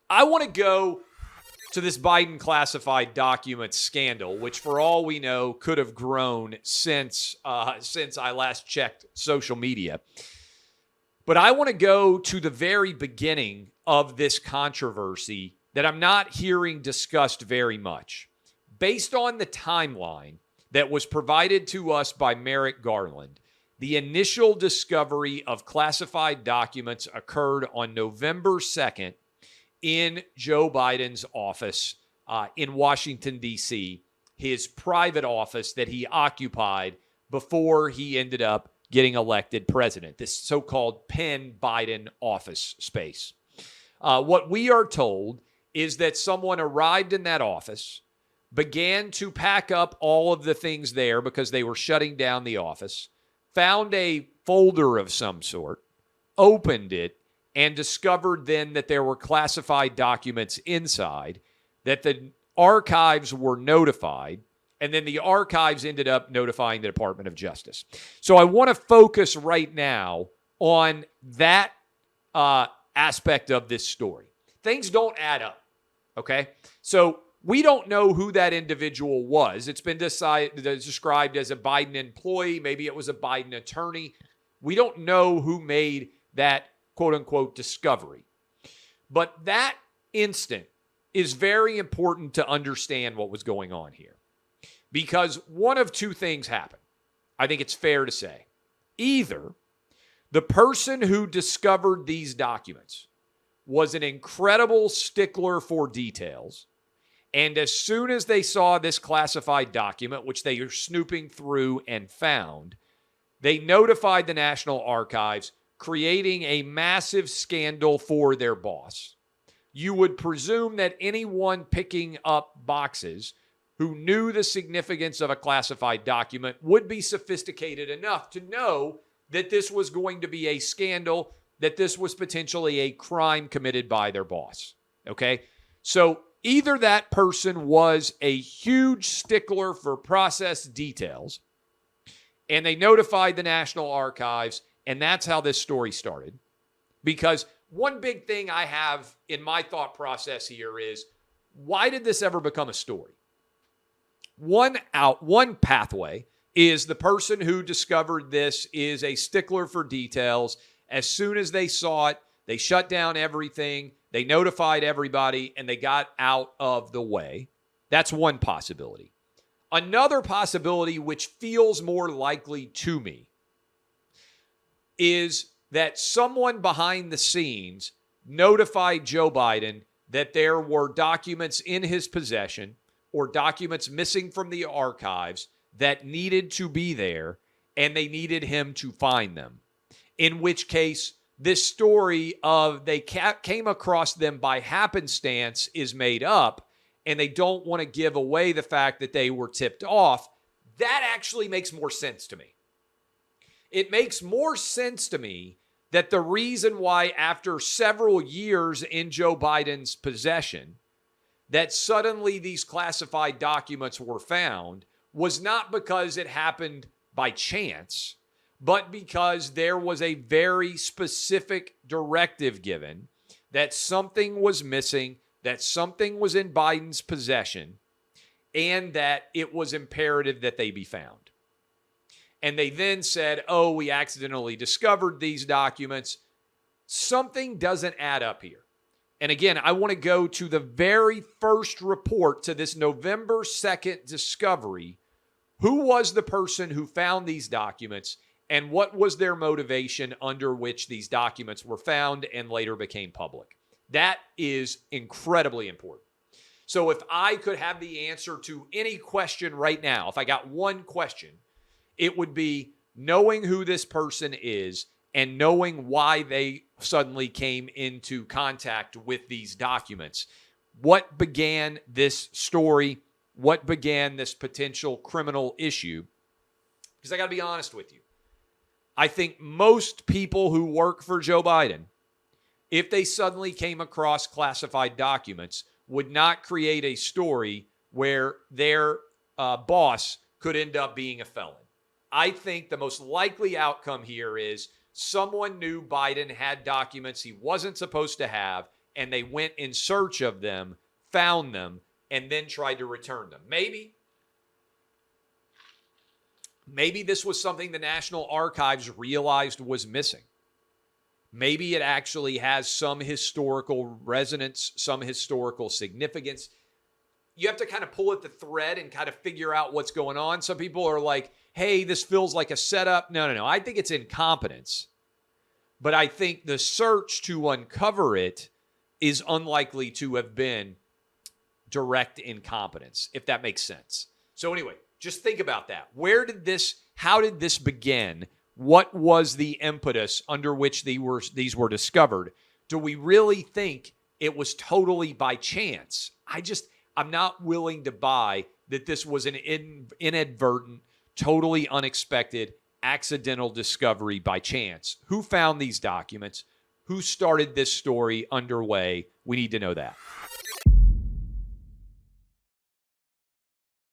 I want to go to this Biden classified documents scandal, which, for all we know, could have grown since I last checked social media. But I want to go to the very beginning of this controversy that I'm not hearing discussed very much. Based on the timeline that was provided to us by Merrick Garland, the initial discovery of classified documents occurred on November 2nd in Joe Biden's office in Washington, D.C., his private office that he occupied before he ended up getting elected president, this so-called Penn Biden office space. What we are told is that someone arrived in that office, began to pack up all of the things there because they were shutting down the office, found a folder of some sort, opened it, and discovered then that there were classified documents inside, that the archives were notified, and then the archives ended up notifying the Department of Justice. So I want to focus right now on that aspect of this story. Things don't add up, okay? So we don't know who that individual was. It's been described as a Biden employee. Maybe it was a Biden attorney. We don't know who made that quote-unquote discovery. But that instant is very important to understand what was going on here. Because one of two things happened. I think it's fair to say. Either the person who discovered these documents was an incredible stickler for details, and as soon as they saw this classified document, which they are snooping through and found, they notified the National Archives, creating a massive scandal for their boss. You would presume that anyone picking up boxes who knew the significance of a classified document would be sophisticated enough to know that this was going to be a scandal, that this was potentially a crime committed by their boss. Okay? So either that person was a huge stickler for process details, and they notified the National Archives, and that's how this story started. Because one big thing I have in my thought process here is, why did this ever become a story? One pathway is the person who discovered this is a stickler for details. As soon as they saw it, they shut down everything, they notified everybody, and they got out of the way. That's one possibility. Another possibility, which feels more likely to me, is that someone behind the scenes notified Joe Biden that there were documents in his possession or documents missing from the archives that needed to be there, and they needed him to find them. In which case, this story of they came across them by happenstance is made up, and they don't want to give away the fact that they were tipped off. That actually makes more sense to me. It makes more sense to me that the reason why, after several years in Joe Biden's possession, that suddenly these classified documents were found was not because it happened by chance, but because there was a very specific directive given that something was missing, that something was in Biden's possession, and that it was imperative that they be found. And they then said, oh, we accidentally discovered these documents. Something doesn't add up here. And again, I want to go to the very first report to this November 2nd discovery. Who was the person who found these documents, and what was their motivation under which these documents were found and later became public? That is incredibly important. So if I could have the answer to any question right now, if I got one question, it would be knowing who this person is and knowing why they suddenly came into contact with these documents. What began this story? What began this potential criminal issue? Because I got to be honest with you. I think most people who work for Joe Biden, if they suddenly came across classified documents, would not create a story where their boss could end up being a felon. I think the most likely outcome here is someone knew Biden had documents he wasn't supposed to have, and they went in search of them, found them, and then tried to return them. Maybe this was something the National Archives realized was missing. Maybe it actually has some historical resonance, some historical significance. You have to kind of pull at the thread and kind of figure out what's going on. Some people are like, hey, this feels like a setup. No. I think it's incompetence. But I think the search to uncover it is unlikely to have been direct incompetence, if that makes sense. So anyway, just think about that. How did this begin? What was the impetus under which these were discovered? Do we really think it was totally by chance? I'm not willing to buy that this was an inadvertent, totally unexpected, accidental discovery by chance. Who found these documents? Who started this story underway? We need to know that.